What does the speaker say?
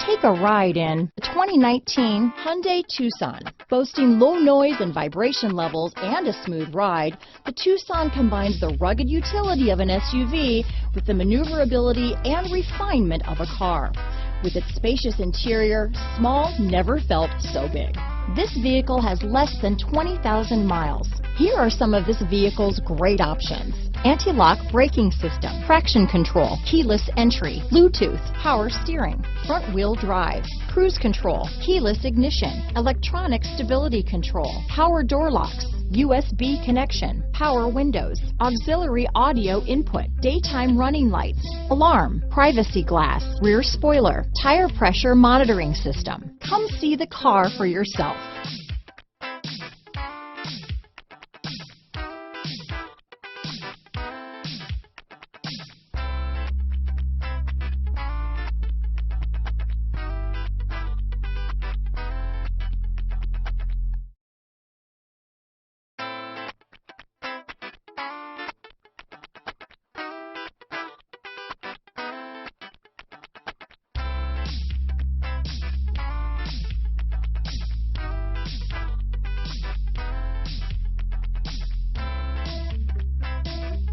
Take a ride in the 2019 Hyundai Tucson. Boasting low noise and vibration levels and a smooth ride, the Tucson combines the rugged utility of an SUV with the maneuverability and refinement of a car. With its spacious interior, small never felt so big. This vehicle has less than 20,000 miles. Here are some of this vehicle's great options: anti-lock braking system, traction control, keyless entry, Bluetooth, power steering, front wheel drive, cruise control, keyless ignition, electronic stability control, power door locks, USB connection, power windows, auxiliary audio input, daytime running lights, alarm, privacy glass, rear spoiler, tire pressure monitoring system. Come see the car for yourself.